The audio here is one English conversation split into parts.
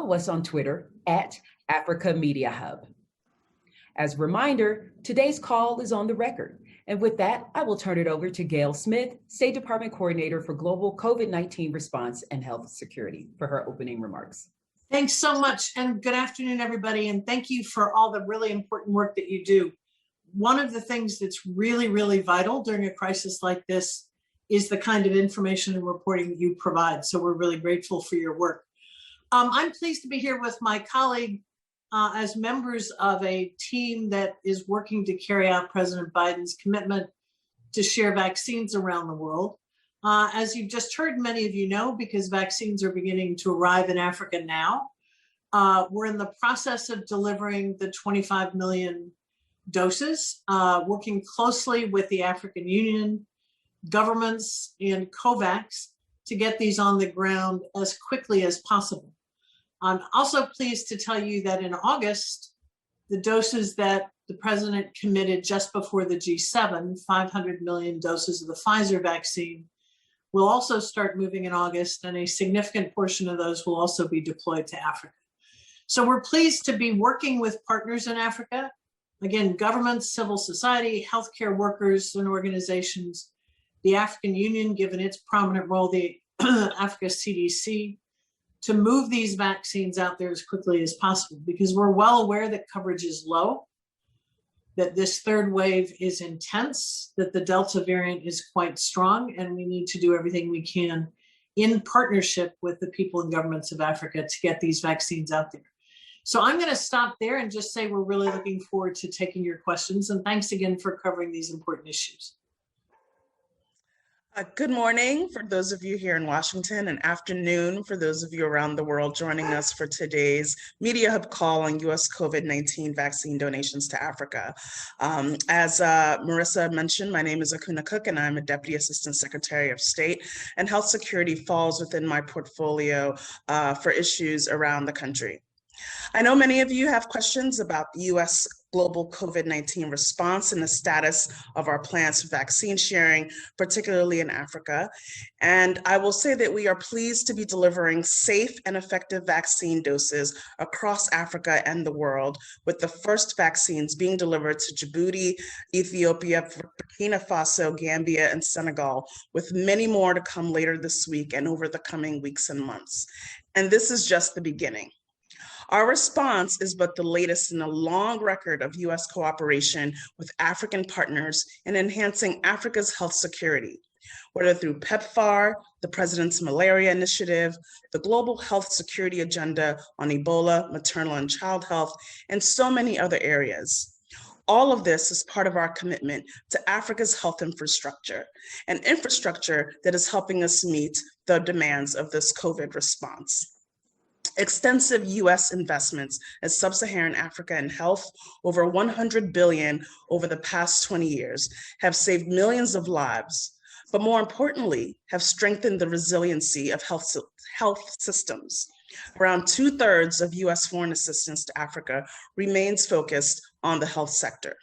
follow us on Twitter at Africa Media Hub. As a reminder, today's call is on the record. And with that, I will turn it over to Gail Smith, State Department Coordinator for Global COVID-19 Response and Health Security, for her opening remarks. Thanks so much, and good afternoon, everybody, and thank you for all the really important work that you do. One of the things that's really, really vital during a crisis like this is the kind of information and reporting that you provide, so we're really grateful for your work. I'm pleased to be here with my colleague as members of a team that is working to carry out President Biden's commitment to share vaccines around the world. As you've just heard, many of you know, because vaccines are beginning to arrive in Africa now. We're in the process of delivering the 25 million doses, working closely with the African Union, governments, and COVAX to get these on the ground as quickly as possible. I'm also pleased to tell you that in August, the doses that the president committed just before the G7, 500 million doses of the Pfizer vaccine, will also start moving in August, and a significant portion of those will also be deployed to Africa. So we're pleased to be working with partners in Africa, again, governments, civil society, healthcare workers and organizations, the African Union, given its prominent role, the Africa CDC, to move these vaccines out there as quickly as possible, because we're well aware that coverage is low, that this third wave is intense, that the Delta variant is quite strong, and we need to do everything we can in partnership with the people and governments of Africa to get these vaccines out there. So I'm going to stop there and just say we're really looking forward to taking your questions, and thanks again for covering these important issues. Good morning for those of you here in Washington, and afternoon for those of you around the world joining us for today's Media Hub call on U.S. COVID-19 vaccine donations to Africa. As Marissa mentioned, my name is Akuna Cook, and I'm a Deputy Assistant Secretary of State, and health security falls within my portfolio for issues around the country. I know many of you have questions about the U.S. global COVID-19 response and the status of our plans for vaccine sharing, particularly in Africa. And I will say that we are pleased to be delivering safe and effective vaccine doses across Africa and the world, with the first vaccines being delivered to Djibouti, Ethiopia, Burkina Faso, Gambia, and Senegal, with many more to come later this week and over the coming weeks and months. And this is just the beginning. Our response is but the latest in a long record of U.S. cooperation with African partners in enhancing Africa's health security, whether through PEPFAR, the President's Malaria Initiative, the Global Health Security Agenda on Ebola, maternal and child health, and so many other areas. All of this is part of our commitment to Africa's health infrastructure, an infrastructure that is helping us meet the demands of this COVID response. Extensive U.S. investments in sub-Saharan Africa in health, over $100 billion over the past 20 years, have saved millions of lives, but more importantly, have strengthened the resiliency of health systems. Around 2/3 of U.S. foreign assistance to Africa remains focused on the health sector.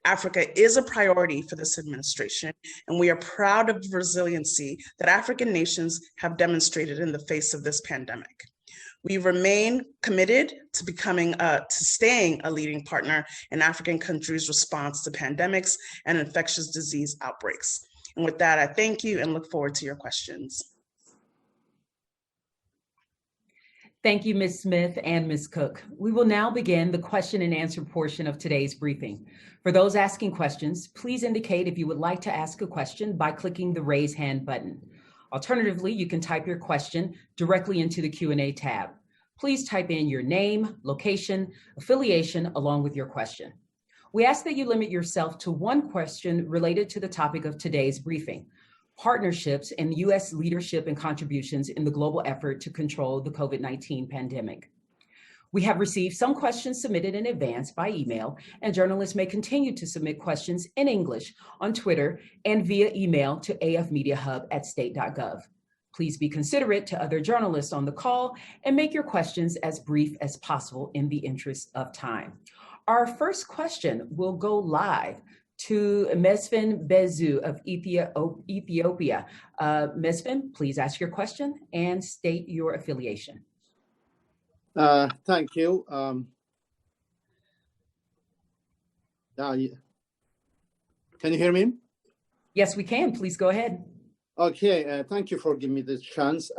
Africa is a priority for this administration, and we are proud of the resiliency that African nations have demonstrated in the face of this pandemic. We remain committed to staying a leading partner in African countries' response to pandemics and infectious disease outbreaks. And with that, I thank you and look forward to your questions. Thank you, Ms. Smith and Ms. Cook. We will now begin the question and answer portion of today's briefing. For those asking questions, please indicate if you would like to ask a question by clicking the raise hand button. Alternatively, you can type your question directly into the Q&A tab. Please type in your name, location, affiliation, along with your question. We ask that you limit yourself to one question related to the topic of today's briefing: partnerships and U.S. leadership and contributions in the global effort to control the COVID-19 pandemic. We have received some questions submitted in advance by email, and journalists may continue to submit questions in English on Twitter and via email to afmediahub@state.gov. Please be considerate to other journalists on the call and make your questions as brief as possible in the interest of time. Our first question will go live to Mesfin Bezu of Ethiopia. Mesfin, please ask your question and state your affiliation. Thank you. Can you hear me? Yes, we can. Please go ahead. Okay, thank you for giving me this chance.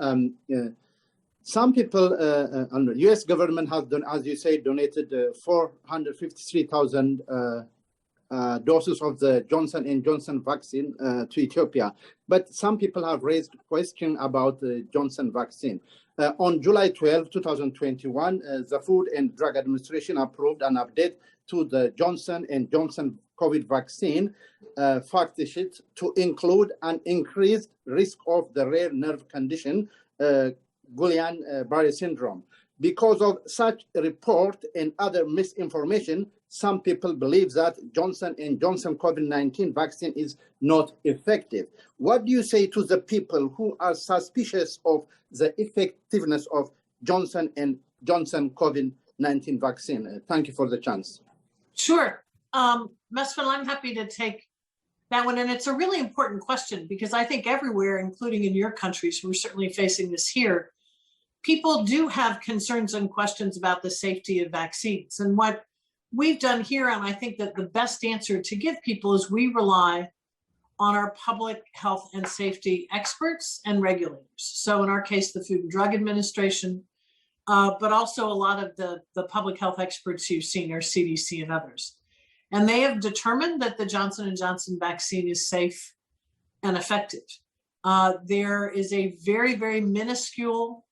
Some people, the U.S. government has done, as you say, donated 453,000 doses of the Johnson & Johnson vaccine to Ethiopia. But some people have raised question about the Johnson vaccine. On July 12, 2021, the Food and Drug Administration approved an update to the Johnson & Johnson COVID vaccine fact sheet to include an increased risk of the rare nerve condition, Guillain-Barré syndrome. Because of such a report and other misinformation, some people believe that Johnson & Johnson COVID-19 vaccine is not effective. What do you say to the people who are suspicious of the effectiveness of Johnson & Johnson COVID-19 vaccine? Thank you for the chance. Sure. Mesfin, I'm happy to take that one. And it's a really important question because I think everywhere, including in your countries, we're certainly facing this here, people do have concerns and questions about the safety of vaccines. And what we've done here, and I think that the best answer to give people is we rely on our public health and safety experts and regulators. So in our case, the Food and Drug Administration, but also a lot of the public health experts you've seen, our CDC and others. And they have determined that the Johnson & Johnson vaccine is safe and effective. There is a very, very minuscule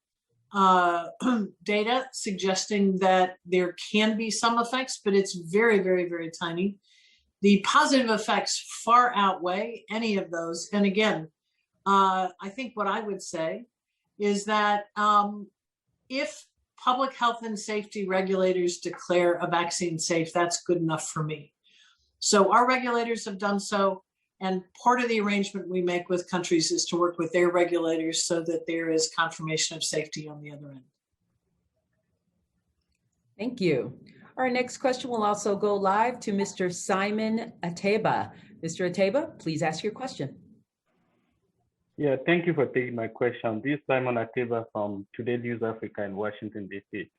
data suggesting that there can be some effects, but it's very, very, very tiny. The positive effects far outweigh any of those. And again, I think what I would say is that if public health and safety regulators declare a vaccine safe, that's good enough for me. So our regulators have done so. And part of the arrangement we make with countries is to work with their regulators so that there is confirmation of safety on the other end. Thank you. Our next question will also go live to Mr. Simon Ateba. Mr. Ateba, please ask your question. Yeah, thank you for taking my question. This is Simon Ateba from Today News Africa in Washington, D.C.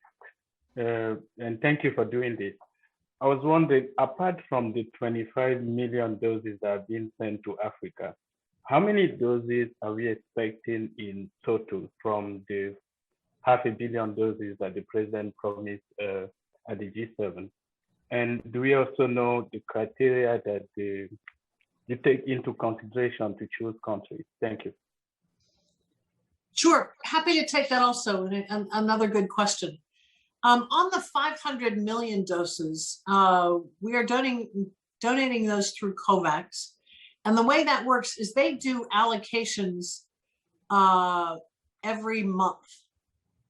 And thank you for doing this. I was wondering, apart from the 25 million doses that are being sent to Africa, how many doses are we expecting in total from the 500 million doses that the president promised at the G7? And do we also know the criteria that you take into consideration to choose countries? Thank you. Sure, happy to take that also, and another good question. On the 500 million doses, we are donating those through COVAX. And the way that works is they do allocations every month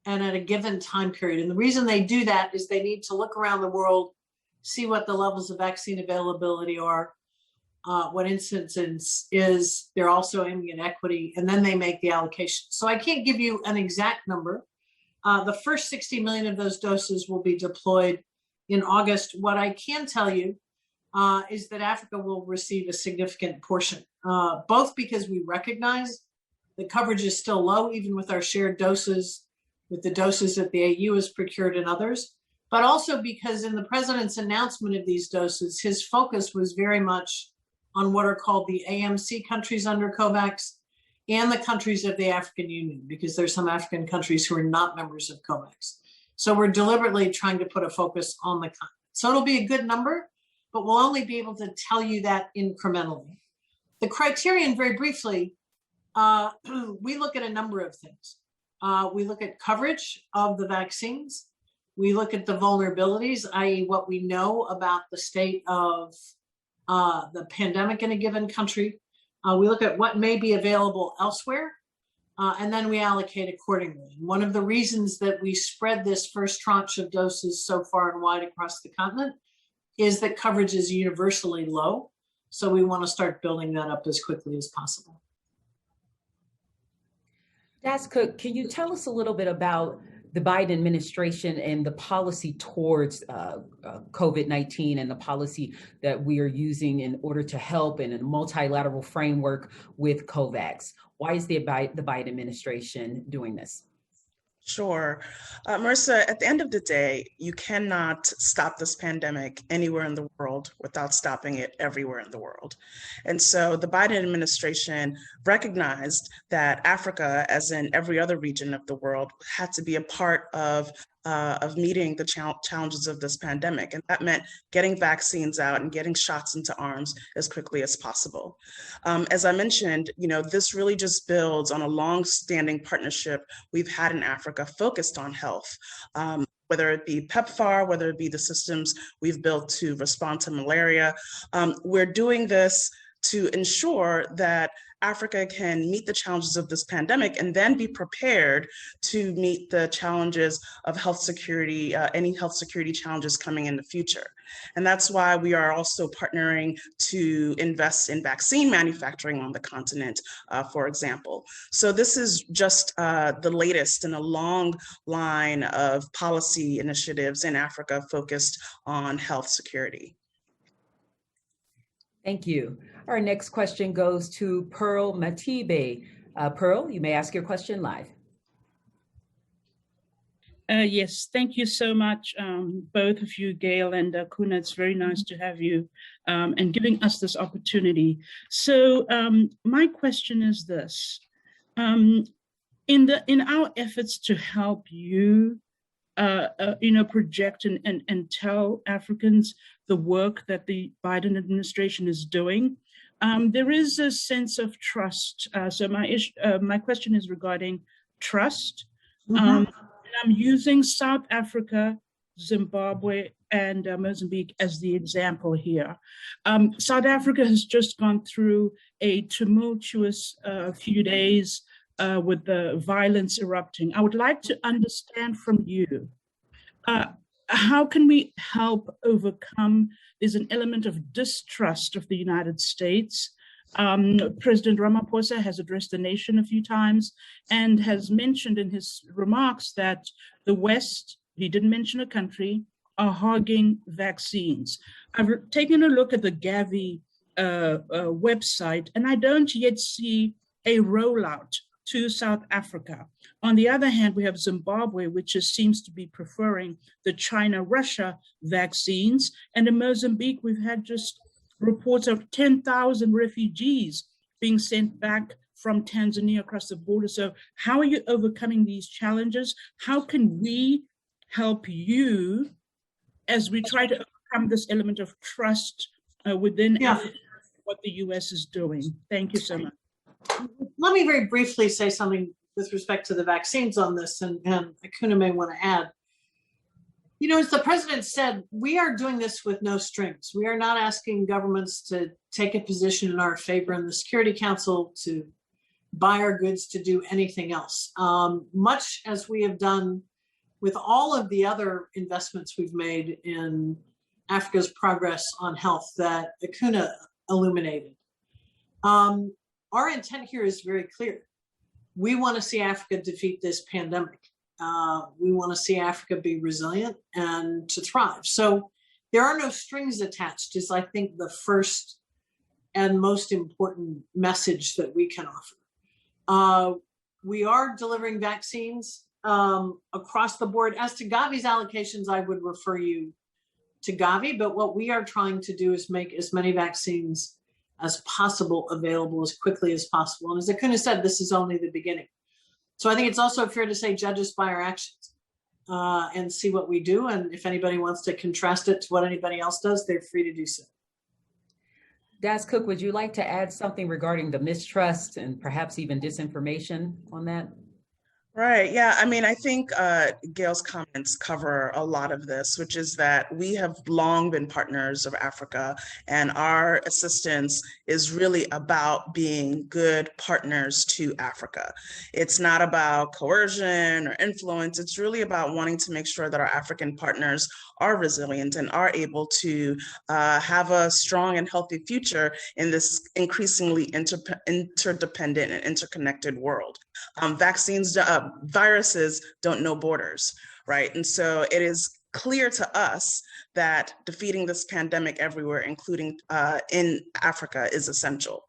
and at a given time period. And the reason they do that is they need to look around the world, see what the levels of vaccine availability are, what incidence is. They're also aiming at equity, and then they make the allocation. So I can't give you an exact number. The first 60 million of those doses will be deployed in August. What I can tell you is that Africa will receive a significant portion, both because we recognize the coverage is still low, even with our shared doses, with the doses that the AU has procured and others, but also because in the president's announcement of these doses, his focus was very much on what are called the AMC countries under COVAX, and the countries of the African Union, because there's some African countries who are not members of COVAX. So we're deliberately trying to put a focus on the continent. So it'll be a good number, but we'll only be able to tell you that incrementally. The criterion, very briefly, we look at a number of things. We look at coverage of the vaccines. We look at the vulnerabilities, i.e. what we know about the state of the pandemic in a given country. We look at what may be available elsewhere, and then we allocate accordingly. One of the reasons that we spread this first tranche of doses so far and wide across the continent is that coverage is universally low. So we want to start building that up as quickly as possible. Das Cook, can you tell us a little bit about the Biden administration and the policy towards COVID-19 and the policy that we are using in order to help in a multilateral framework with COVAX? Why is the Biden administration doing this? Sure. Marissa, at the end of the day, you cannot stop this pandemic anywhere in the world without stopping it everywhere in the world. And so the Biden administration recognized that Africa, as in every other region of the world, had to be a part of meeting the challenges of this pandemic. And that meant getting vaccines out and getting shots into arms as quickly as possible. As I mentioned, this really just builds on a long-standing partnership we've had in Africa focused on health. Whether it be PEPFAR, whether it be the systems we've built to respond to malaria. We're doing this to ensure that Africa can meet the challenges of this pandemic and then be prepared to meet the challenges of health security, any health security challenges coming in the future. And that's why we are also partnering to invest in vaccine manufacturing on the continent, for example. So this is just the latest in a long line of policy initiatives in Africa focused on health security. Thank you. Our next question goes to Pearl Matibe. Pearl, you may ask your question live. Yes, thank you so much, both of you, Gail and Kuna. It's very nice to have you and giving us this opportunity. So my question is this. In our efforts to help you, project and tell Africans the work that the Biden administration is doing, there is a sense of trust. So my question is regarding trust. And I'm using South Africa, Zimbabwe, and Mozambique as the example here. South Africa has just gone through a tumultuous few days with the violence erupting. I would like to understand from you, how can we help overcome? There's an element of distrust of the United States. President Ramaphosa has addressed the nation a few times and has mentioned in his remarks that the West, he didn't mention a country, are hogging vaccines. I've taken a look at the Gavi website, and I don't yet see a rollout to South Africa. On the other hand, we have Zimbabwe, which seems to be preferring the China-Russia vaccines. And in Mozambique, we've had just reports of 10,000 refugees being sent back from Tanzania across the border. So how are you overcoming these challenges? How can we help you as we try to overcome this element of trust within Africa, what the US is doing? Thank you so much. Let me very briefly say something with respect to the vaccines on this, and Akuna may want to add. As the president said, we are doing this with no strings. We are not asking governments to take a position in our favor in the Security Council, to buy our goods, to do anything else. Much as we have done with all of the other investments we've made in Africa's progress on health that Akuna illuminated. Our intent here is very clear. We want to see Africa defeat this pandemic. We want to see Africa be resilient and to thrive. So there are no strings attached is, I think, the first and most important message that we can offer. We are delivering vaccines across the board. As to Gavi's allocations, I would refer you to Gavi, but what we are trying to do is make as many vaccines as possible available as quickly as possible. And as Akuna said, this is only the beginning. So I think it's also fair to say judge us by our actions and see what we do. And if anybody wants to contrast it to what anybody else does, they're free to do so. Das Cook, would you like to add something regarding the mistrust and perhaps even disinformation on that? Right. Yeah. I mean, I think Gail's comments cover a lot of this, which is that we have long been partners of Africa, and our assistance is really about being good partners to Africa. It's not about coercion or influence. It's really about wanting to make sure that our African partners are resilient and are able to have a strong and healthy future in this increasingly interdependent and interconnected world. Viruses don't know borders, right? And so it is clear to us that defeating this pandemic everywhere, including in Africa, is essential.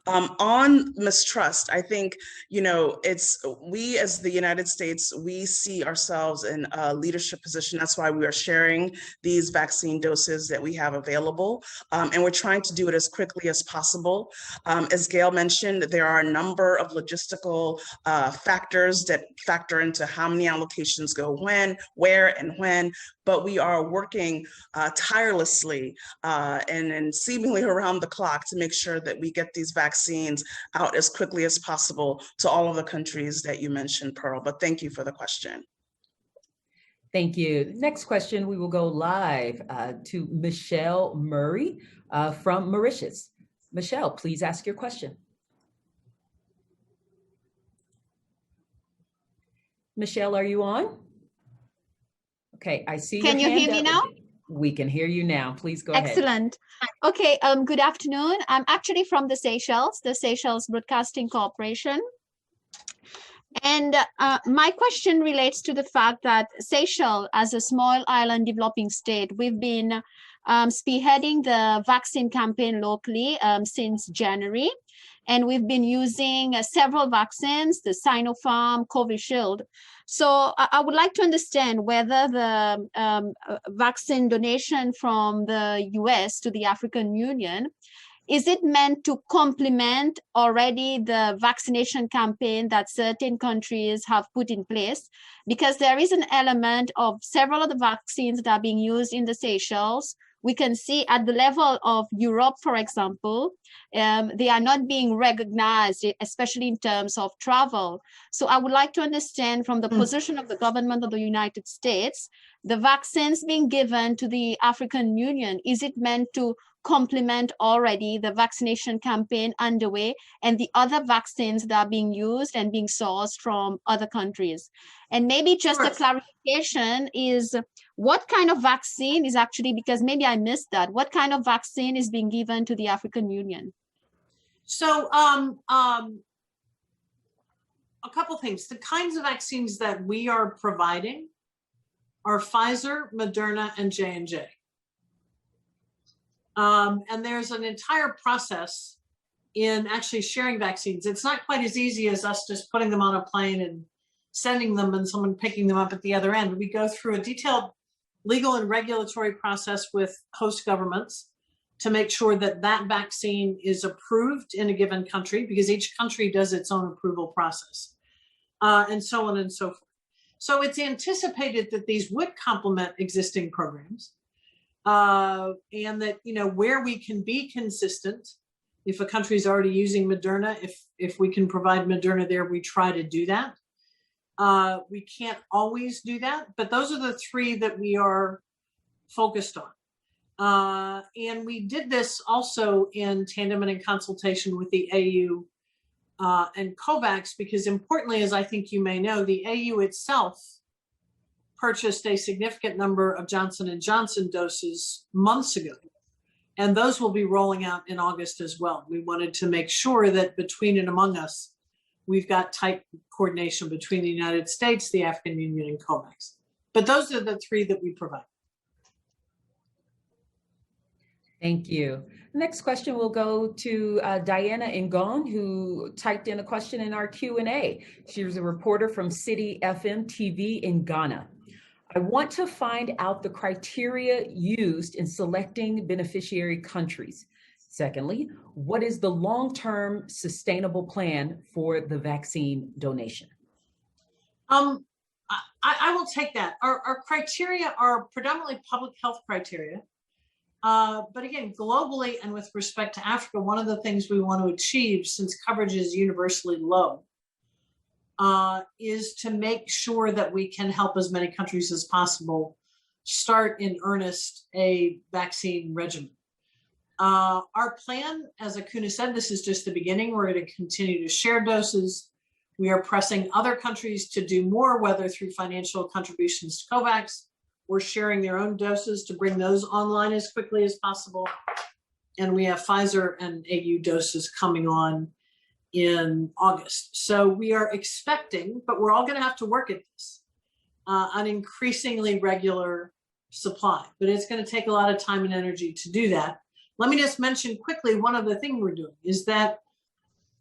On mistrust, I think, we as the United States, we see ourselves in a leadership position. That's why we are sharing these vaccine doses that we have available. And we're trying to do it as quickly as possible. As Gail mentioned, there are a number of logistical factors that factor into how many allocations go when, where, and when. But we are working tirelessly and seemingly around the clock to make sure that we get these vaccines out as quickly as possible to all of the countries that you mentioned, Pearl. But thank you for the question. Thank you. Next question, we will go live to Michelle Murray from Mauritius. Michelle, please ask your question. Michelle, are you on? Okay, I see. Can you hear me now? We can hear you now. Please go ahead. Excellent. Okay, good afternoon. I'm actually from the Seychelles Broadcasting Corporation. And my question relates to the fact that Seychelles, as a small island developing state, we've been spearheading the vaccine campaign locally since January. And we've been using several vaccines, the Sinopharm, Covishield. So I would like to understand whether the vaccine donation from the US to the African Union, is it meant to complement already the vaccination campaign that certain countries have put in place? Because there is an element of several of the vaccines that are being used in the Seychelles. We can see at the level of Europe, for example, they are not being recognized, especially in terms of travel. So I would like to understand from the position of the government of the United States, the vaccines being given to the African Union, is it meant to complement already the vaccination campaign underway and the other vaccines that are being used and being sourced from other countries? And maybe just a clarification is what kind of vaccine is actually, because maybe I missed that, what kind of vaccine is being given to the African Union? So a couple things. The kinds of vaccines that we are providing are Pfizer, Moderna, and J&J. And there's an entire process in actually sharing vaccines. It's not quite as easy as us just putting them on a plane and sending them and someone picking them up at the other end. We go through a detailed legal and regulatory process with host governments to make sure that that vaccine is approved in a given country, because each country does its own approval process, and so on and so forth. So it's anticipated that these would complement existing programs, and that, where we can be consistent, if a country is already using Moderna, if we can provide Moderna there, we try to do that. We can't always do that, but those are the three that we are focused on. And we did this also in tandem and in consultation with the AU and COVAX, because importantly, as I think you may know, the AU itself purchased a significant number of Johnson & Johnson doses months ago, and those will be rolling out in August as well. We wanted to make sure that between and among us, we've got tight coordination between the United States, the African Union, and COVAX. But those are the three that we provide. Thank you. Next question will go to Diana Ngon, who typed in a question in our Q&A. She was a reporter from City FM TV in Ghana. I want to find out the criteria used in selecting beneficiary countries. Secondly, what is the long-term sustainable plan for the vaccine donation? I will take that. Our criteria are predominantly public health criteria. But again, globally and with respect to Africa, one of the things we want to achieve, since coverage is universally low, is to make sure that we can help as many countries as possible start in earnest a vaccine regimen. Our plan, as Akuna said, this is just the beginning. We're going to continue to share doses. We are pressing other countries to do more, whether through financial contributions to COVAX or sharing their own doses to bring those online as quickly as possible. And we have Pfizer and AU doses coming on in August. So we are expecting, but we're all going to have to work at this, an increasingly regular supply. But it's going to take a lot of time and energy to do that. Let me just mention quickly, one other thing we're doing is that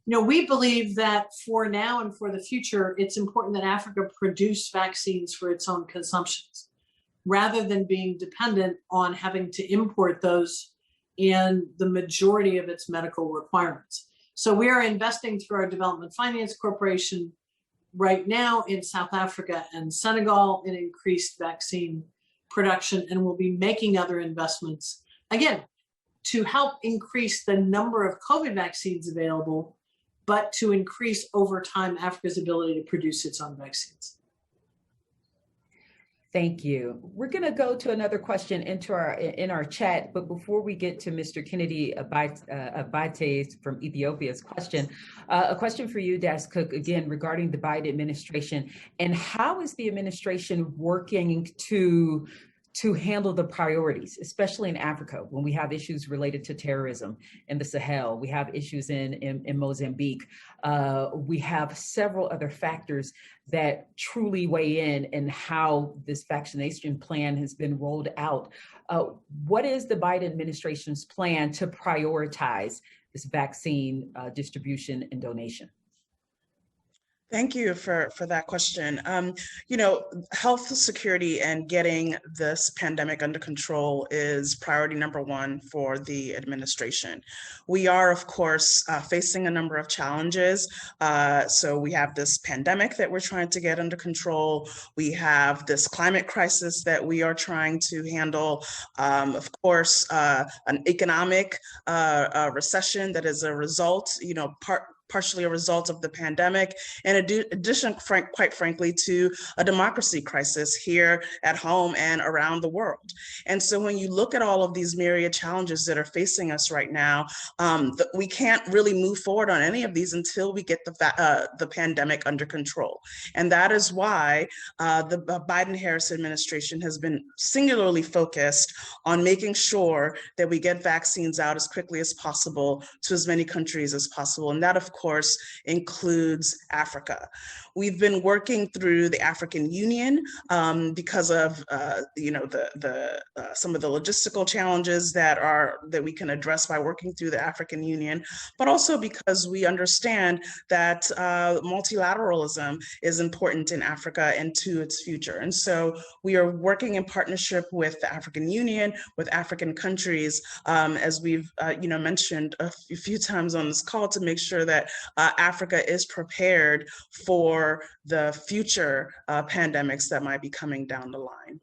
We believe that for now and for the future, it's important that Africa produce vaccines for its own consumptions, rather than being dependent on having to import those in the majority of its medical requirements. So we are investing through our Development Finance Corporation right now in South Africa and Senegal in increased vaccine production, and we'll be making other investments, again, to help increase the number of COVID vaccines available, but to increase over time Africa's ability to produce its own vaccines. Thank you. We're going to go to another question in our chat, but before we get to Mr. Kennedy Abate from Ethiopia's question, a question for you, Das Cook, again, regarding the Biden administration, and how is the administration working to handle the priorities, especially in Africa, when we have issues related to terrorism in the Sahel, we have issues in Mozambique, we have several other factors that truly weigh in how this vaccination plan has been rolled out. What is the Biden administration's plan to prioritize this vaccine distribution and donation? Thank you for that question. Health security and getting this pandemic under control is priority number one for the administration. We are, of course, facing a number of challenges. So we have this pandemic that we're trying to get under control. We have this climate crisis that we are trying to handle. Of course, an economic recession that is a result, partially a result of the pandemic, in addition, quite frankly, to a democracy crisis here at home and around the world. And so when you look at all of these myriad challenges that are facing us right now, we can't really move forward on any of these until we get the pandemic under control. And that is why the Biden-Harris administration has been singularly focused on making sure that we get vaccines out as quickly as possible to as many countries as possible. And that, of course, includes Africa. We've been working through the African Union because of some of the logistical challenges that we can address by working through the African Union, but also because we understand that multilateralism is important in Africa and to its future. And so we are working in partnership with the African Union, with African countries, as we've mentioned a few times on this call, to make sure that Africa is prepared for the future pandemics that might be coming down the line.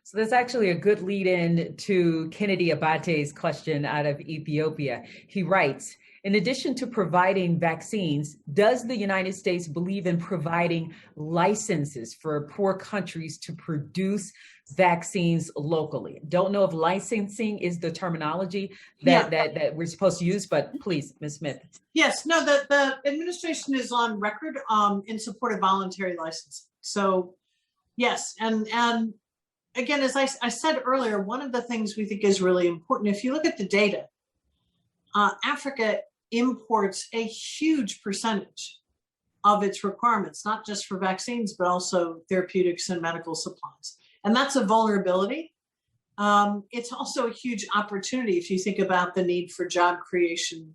So that's actually a good lead in to Kennedy Abate's question out of Ethiopia. He writes, in addition to providing vaccines, does the United States believe in providing licenses for poor countries to produce vaccines locally? Don't know if licensing is the terminology that we're supposed to use, but please, Ms. Smith. Yes, no, the administration is on record in support of voluntary licensing. So yes, and again, as I said earlier, one of the things we think is really important, if you look at the data, Africa imports a huge percentage of its requirements, not just for vaccines, but also therapeutics and medical supplies. And that's a vulnerability. It's also a huge opportunity if you think about the need for job creation,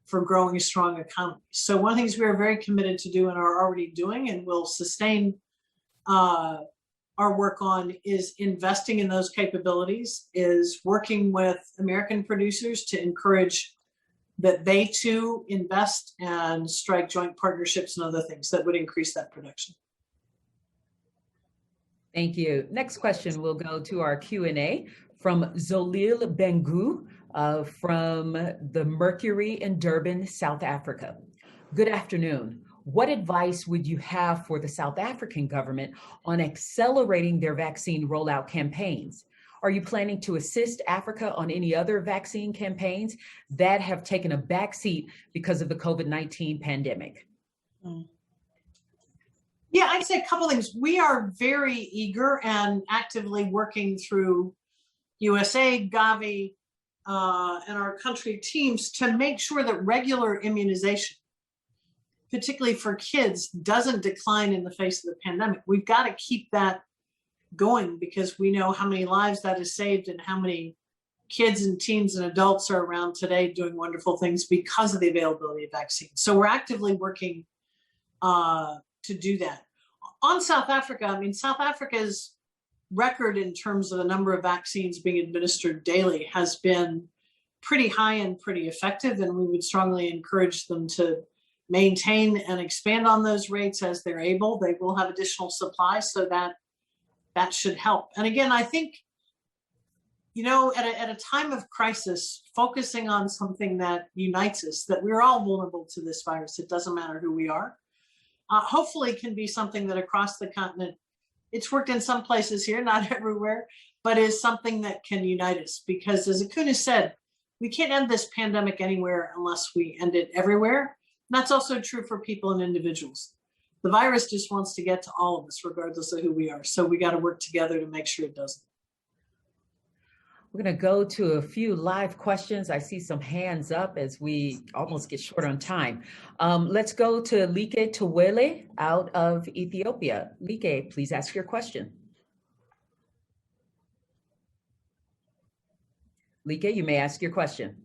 for growing a strong economy. So one of the things we are very committed to do and are already doing and will sustain our work on is investing in those capabilities, is working with American producers to encourage that they too invest and strike joint partnerships and other things that would increase that production. Thank you. Next question will go to our Q&A from Zolil Bengu from the Mercury in Durban, South Africa. Good afternoon. What advice would you have for the South African government on accelerating their vaccine rollout campaigns? Are you planning to assist Africa on any other vaccine campaigns that have taken a backseat because of the COVID-19 pandemic? Yeah, I'd say a couple of things. We are very eager and actively working through USA, Gavi, and our country teams to make sure that regular immunization, particularly for kids, doesn't decline in the face of the pandemic. We've got to keep that going because we know how many lives that has saved and how many kids and teens and adults are around today doing wonderful things because of the availability of vaccines. So we're actively working to do that. On South Africa, I mean, South Africa's record in terms of the number of vaccines being administered daily has been pretty high and pretty effective, and we would strongly encourage them to maintain and expand on those rates as they're able. They will have additional supply, so that should help. And again, I think, you know, at a time of crisis, focusing on something that unites us, that we're all vulnerable to this virus, it doesn't matter who we are, hopefully can be something that across the continent, it's worked in some places here, not everywhere, but is something that can unite us. Because as Akuna said, we can't end this pandemic anywhere unless we end it everywhere. And that's also true for people and individuals. The virus just wants to get to all of us, regardless of who we are. So we got to work together to make sure it doesn't. We're going to go to a few live questions. I see some hands up as we almost get short on time. Let's go to Like Tawele out of Ethiopia. Like, please ask your question. Like, you may ask your question.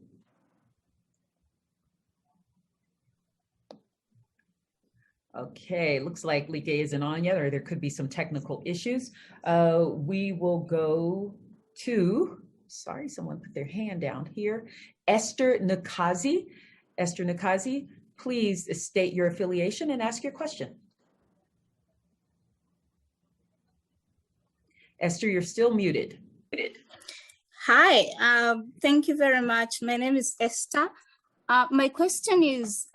Okay, looks like Like isn't on yet, or there could be some technical issues. We will go to, sorry, someone put their hand down here. Esther Nakazi. Esther Nakazi, please state your affiliation and ask your question. Esther, you're still muted. Hi, thank you very much. My name is Esther. My question is,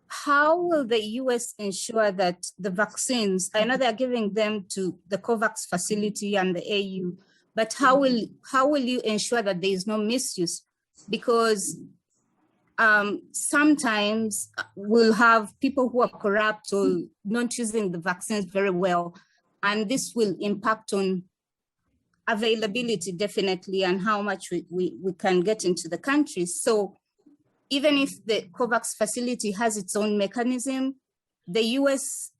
how will the US ensure that the vaccines, I know they're giving them to the COVAX facility and the AU, but how will you ensure that there is no misuse? Because sometimes we'll have people who are corrupt or not using the vaccines very well, and this will impact on availability definitely and how much we can get into the country. So even if the COVAX facility has its own mechanism, the US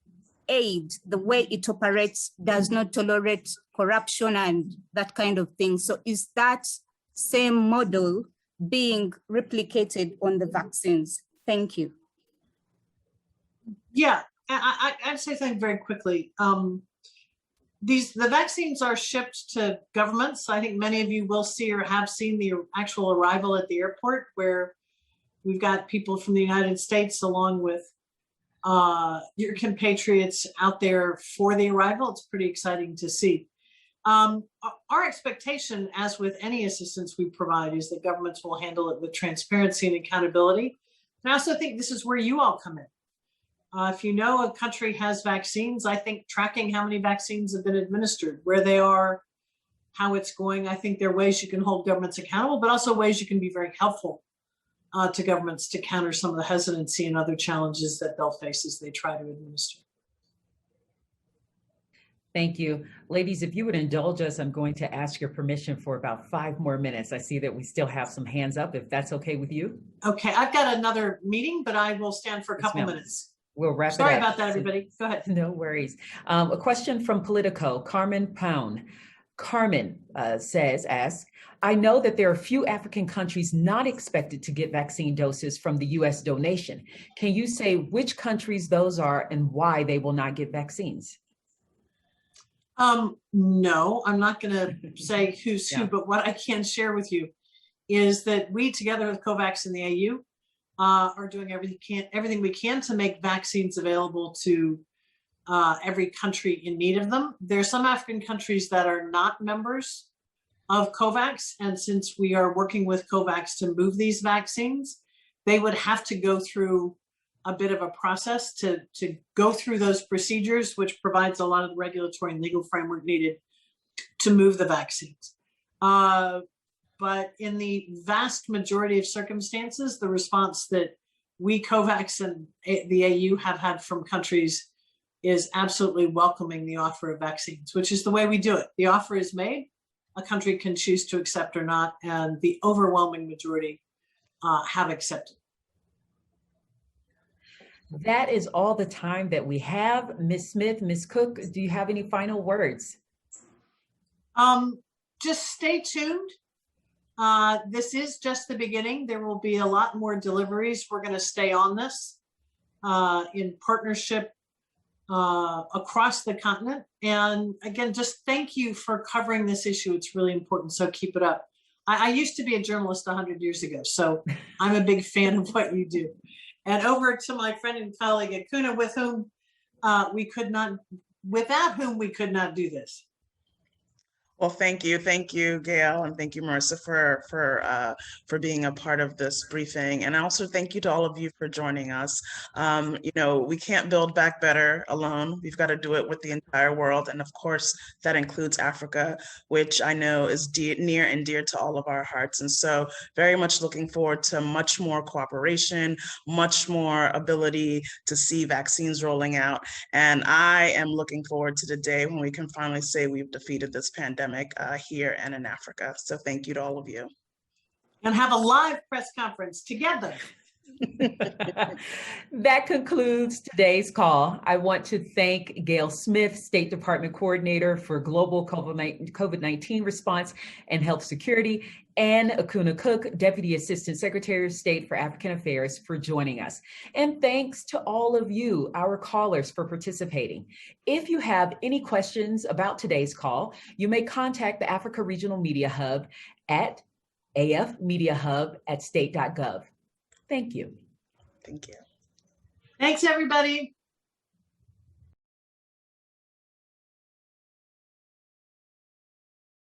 aid, the way it operates, does not tolerate corruption and that kind of thing. So is that same model being replicated on the vaccines? Thank you. Yeah, I'd say something very quickly. The vaccines are shipped to governments. I think many of you will see or have seen the actual arrival at the airport, where we've got people from the United States along with your compatriots out there for the arrival. It's pretty exciting to see. Our expectation, as with any assistance we provide, is that governments will handle it with transparency and accountability. And I also think this is where you all come in. If you know a country has vaccines, I think tracking how many vaccines have been administered, where they are, how it's going, I think there are ways you can hold governments accountable, but also ways you can be very helpful to governments to counter some of the hesitancy and other challenges that they'll face as they try to administer. Thank you. Ladies, if you would indulge us, I'm going to ask your permission for about 5 more minutes. I see that we still have some hands up, if that's okay with you. Okay, I've got another meeting, but I will stand for a couple minutes. We'll wrap it up. Sorry about that, everybody. Go ahead. No worries. A question from Politico, Carmen Pound. Carmen asks, I know that there are few African countries not expected to get vaccine doses from the US donation. Can you say which countries those are and why they will not get vaccines? No, I'm not going to say who's who, but what I can share with you is that we, together with COVAX and the AU, are doing everything we can to make vaccines available to every country in need of them. There are some African countries that are not members of COVAX, and since we are working with COVAX to move these vaccines, they would have to go through a bit of a process to go through those procedures, which provides a lot of the regulatory and legal framework needed to move the vaccines. But in the vast majority of circumstances, the response that we, COVAX and the AU, have had from countries is absolutely welcoming the offer of vaccines, which is the way we do it. The offer is made, a country can choose to accept or not, and the overwhelming majority have accepted. That is all the time that we have. Ms. Smith, Ms. Cook, do you have any final words? Just stay tuned. This is just the beginning. There will be a lot more deliveries. We're going to stay on this in partnership across the continent. And again, just thank you for covering this issue. It's really important. So keep it up. I used to be a journalist 100 years ago, so I'm a big fan of what you do. And over to my friend and colleague Akuna, without whom we could not do this. Well, thank you, Gail, and thank you, Marissa, for being a part of this briefing, and also thank you to all of you for joining us. You know, we can't build back better alone. We've got to do it with the entire world, and of course, that includes Africa, which I know is near and dear to all of our hearts. And so, very much looking forward to much more cooperation, much more ability to see vaccines rolling out, and I am looking forward to the day when we can finally say we've defeated this pandemic. Here and in Africa. So thank you to all of you. And have a live press conference together. That concludes today's call. I want to thank Gail Smith, State Department Coordinator for Global COVID-19 Response and Health Security, and Akuna Cook, Deputy Assistant Secretary of State for African Affairs, for joining us. And thanks to all of you, our callers, for participating. If you have any questions about today's call, you may contact the Africa Regional Media Hub at afmediahub@state.gov. Thank you. Thank you. Thanks, everybody.